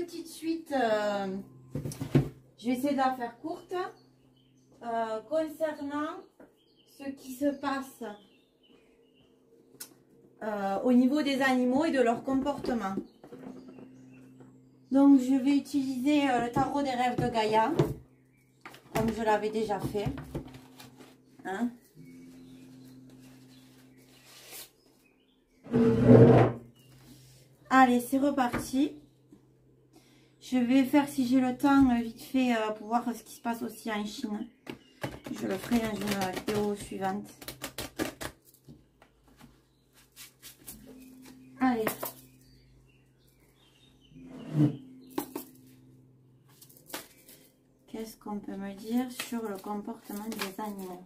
petite suite, je vais essayer de la faire courte, concernant ce qui se passe au niveau des animaux et de leur comportement. Donc je vais utiliser le tarot des rêves de Gaïa, comme je l'avais déjà fait. Hein? Allez, c'est reparti. Je vais faire, si j'ai le temps, vite fait, pour voir ce qui se passe aussi en Chine. Je le ferai dans une vidéo suivante. Allez. Qu'est-ce qu'on peut me dire sur le comportement des animaux?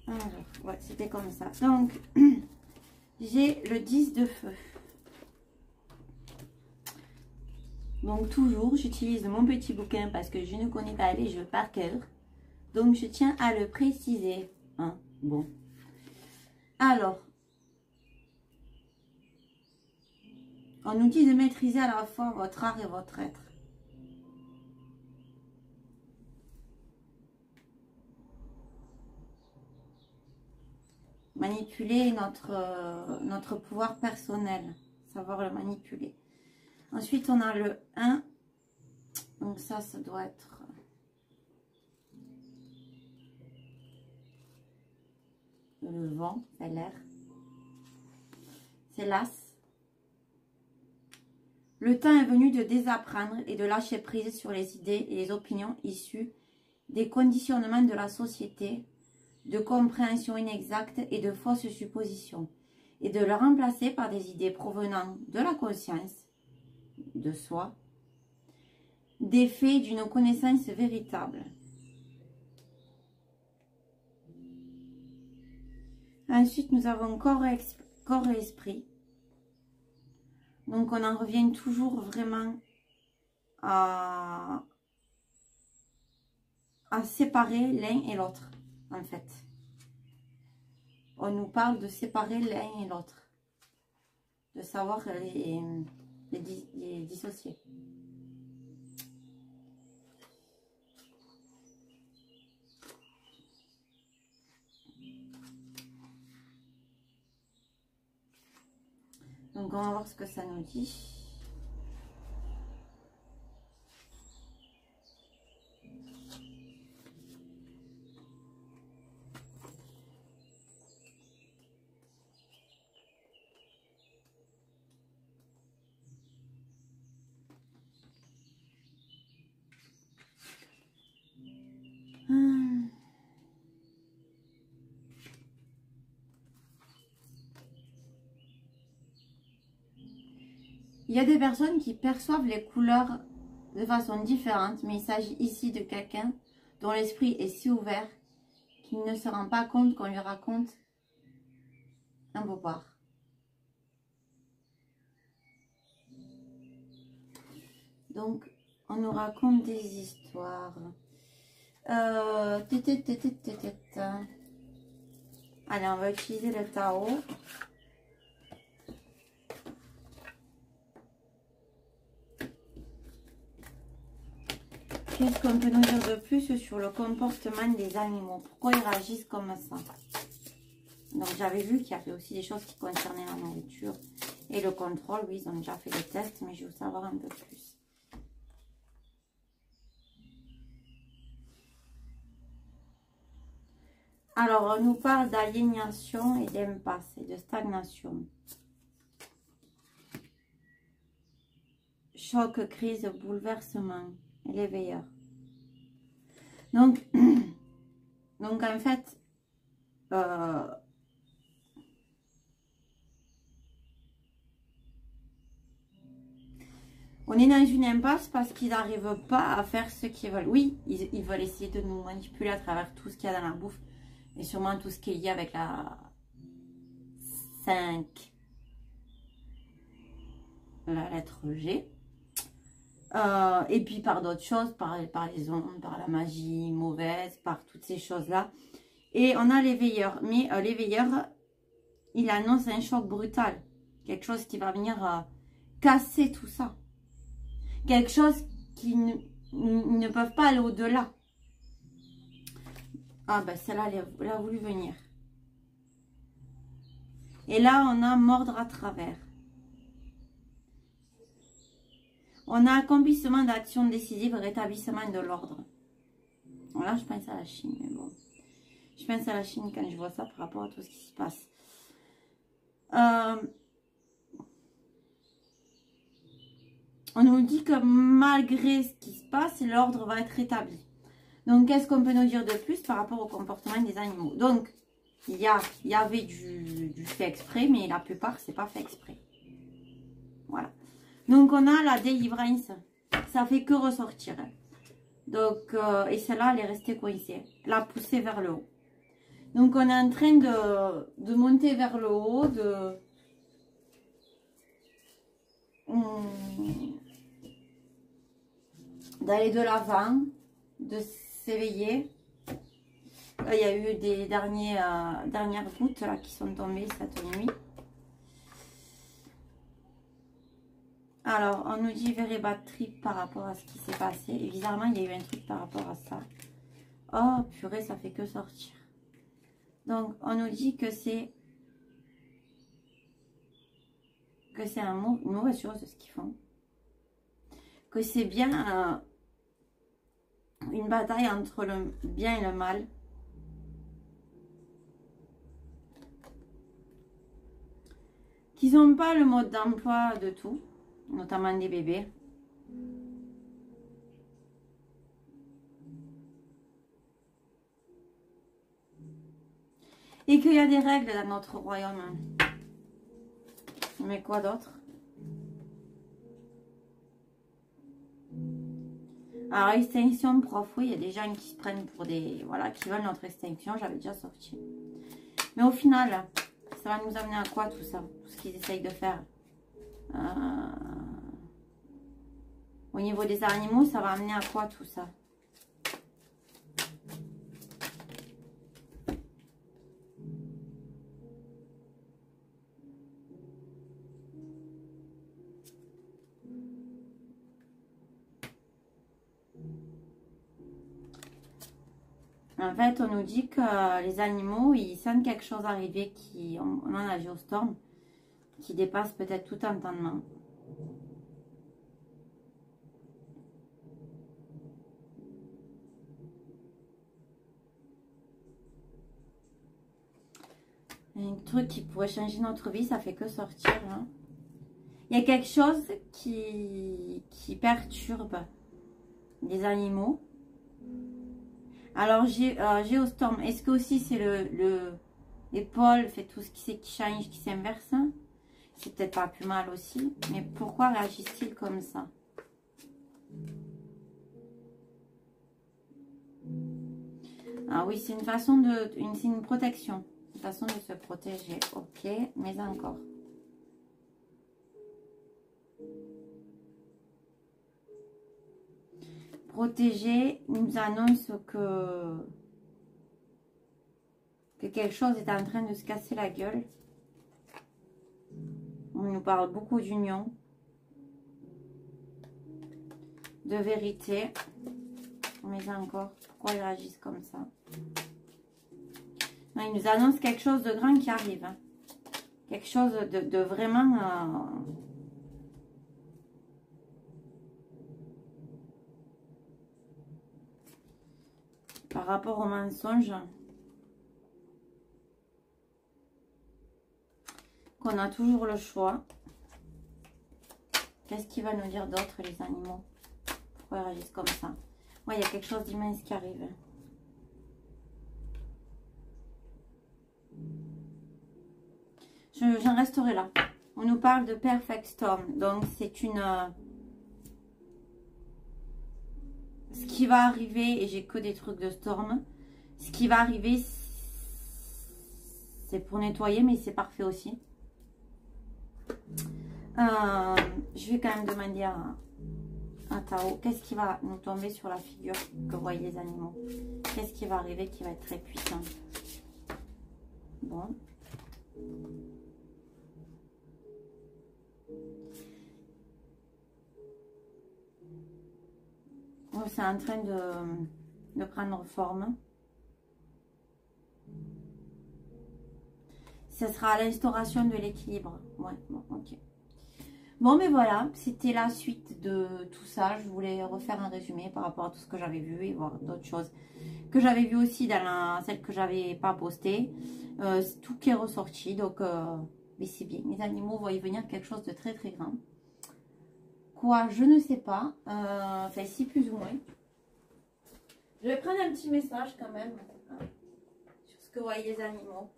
Alors, ouais, c'était comme ça. Donc, j'ai le 10 de feu. Donc, toujours, j'utilise mon petit bouquin parce que je ne connais pas les jeux par cœur. Donc, je tiens à le préciser. Hein? Bon. Alors, on nous dit de maîtriser à la fois votre art et votre être. Manipuler notre pouvoir personnel, savoir le manipuler. Ensuite, on a le 1. Donc ça doit être le vent, c'est l'air. C'est l'as. Le temps est venu de désapprendre et de lâcher prise sur les idées et les opinions issues des conditionnements de la société, de compréhension inexacte et de fausses suppositions, et de le remplacer par des idées provenant de la conscience, de soi, des faits d'une connaissance véritable. Ensuite, nous avons corps et esprit. Donc, on en revient toujours vraiment à séparer l'un et l'autre, en fait. On nous parle de séparer l'un et l'autre, de savoir les dissocier. Donc, on va voir ce que ça nous dit. Il y a des personnes qui perçoivent les couleurs de façon différente, mais il s'agit ici de quelqu'un dont l'esprit est si ouvert qu'il ne se rend pas compte qu'on lui raconte un bobard. Donc, on nous raconte des histoires. Allez, on va utiliser le tarot. Qu'est-ce qu'on peut nous dire de plus sur le comportement des animaux? Pourquoi ils réagissent comme ça? Donc, j'avais vu qu'il y avait aussi des choses qui concernaient la nourriture et le contrôle. Oui, ils ont déjà fait des tests, mais je veux savoir un peu plus. Alors, on nous parle d'aliénation et d'impasse et de stagnation. Choc, crise, bouleversement. Les veilleurs. Donc en fait, on est dans une impasse parce qu'ils n'arrivent pas à faire ce qu'ils veulent. Oui, ils veulent essayer de nous manipuler à travers tout ce qu'il y a dans la bouffe et sûrement tout ce qu'il y a avec la 5, la lettre G. Et puis par d'autres choses, par les ondes, par la magie mauvaise, par toutes ces choses-là. Et on a les veilleurs. Mais les veilleurs, il annonce un choc brutal. Quelque chose qui va venir casser tout ça. Quelque chose qui ne peuvent pas aller au-delà. Ah ben celle-là, elle a voulu venir. Et là, on a mordre à travers. On a accomplissement d'actions décisives, rétablissement de l'ordre. Là, je pense à la Chine, mais bon. Je pense à la Chine quand je vois ça par rapport à tout ce qui se passe. On nous dit que malgré ce qui se passe, l'ordre va être rétabli. Donc, qu'est-ce qu'on peut nous dire de plus par rapport au comportement des animaux? Donc, il y avait du fait exprès, mais la plupart, c'est pas fait exprès. Voilà. Donc, on a la délivrance. Ça fait que ressortir. Donc, et celle-là, elle est restée coincée. La pousser vers le haut. Donc, on est en train de monter vers le haut, d'aller de l'avant, de s'éveiller. Il y a eu des dernières gouttes là, qui sont tombées cette nuit. Alors, on nous dit very bad trip par rapport à ce qui s'est passé. Et bizarrement, il y a eu un truc par rapport à ça. Oh, purée, ça fait que sortir. Donc, on nous dit que c'est une mauvaise chose ce qu'ils font. Que c'est bien une bataille entre le bien et le mal. Qu'ils n'ont pas le mode d'emploi de tout, notamment des bébés. Et qu'il y a des règles dans notre royaume. Mais quoi d'autre? Alors, extinction, prof, oui, il y a des gens qui se prennent pour des... Voilà, qui veulent notre extinction, j'avais déjà sorti. Mais au final, ça va nous amener à quoi tout ça? Tout ce qu'ils essayent de faire. Au niveau des animaux, ça va amener à quoi tout ça? En fait, on nous dit que les animaux, ils sentent quelque chose arriver on en a vu au storm, qui dépasse peut-être tout entendement. Un truc qui pourrait changer notre vie, ça fait que sortir. Hein. Il y a quelque chose qui perturbe les animaux. Alors, Géostorm, est-ce que aussi c'est les pôles, fait tout ce qui change, qui s'inverse? C'est peut-être pas plus mal aussi. Mais pourquoi réagissent-ils comme ça? Ah oui, c'est une façon c'est une protection. Une façon de se protéger. Ok, mais encore. Protéger nous annonce que quelque chose est en train de se casser la gueule. On nous parle beaucoup d'union, de vérité. Mais encore, pourquoi ils réagissent comme ça? Non, ils nous annoncent quelque chose de grand qui arrive. Hein. Quelque chose de vraiment... par rapport au mensonge qu'on a toujours le choix. Qu'est-ce qu'il va nous dire d'autre, les animaux? Pourquoi ils réagissent comme ça? Ouais, il y a quelque chose d'immense qui arrive. J'en resterai là. On nous parle de Perfect Storm. Donc, c'est une... ce qui va arriver, et j'ai que des trucs de storm, ce qui va arriver, c'est pour nettoyer, mais c'est parfait aussi. Je vais quand même demander à Tao, qu'est-ce qui va nous tomber sur la figure que voient les animaux? Qu'est-ce qui va arriver qui va être très puissant? Bon. c'est en train de prendre forme. Ce sera l'instauration de l'équilibre. Ouais, bon, ok. Bon, mais voilà, c'était la suite de tout ça. Je voulais refaire un résumé par rapport à tout ce que j'avais vu et voir d'autres choses que j'avais vu aussi dans celle que j'avais pas postée. C'est tout qui est ressorti, donc mais c'est bien. Les animaux vont y venir quelque chose de très très grand. Quoi, je ne sais pas. Enfin, si, plus ou moins. Je vais prendre un petit message quand même sur ce que voient les animaux.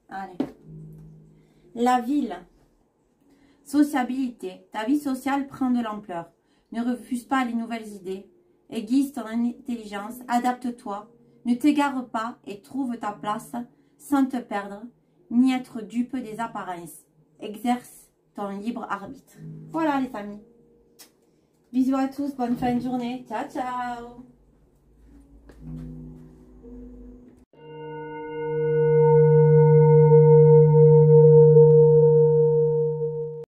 Allez. La ville. Sociabilité. Ta vie sociale prend de l'ampleur. Ne refuse pas les nouvelles idées. Aiguise ton intelligence. Adapte-toi. Ne t'égare pas et trouve ta place sans te perdre, ni être dupe des apparences. Exerce ton libre arbitre. Voilà les amis. Bisous à tous. Bonne fin de journée. Ciao, ciao.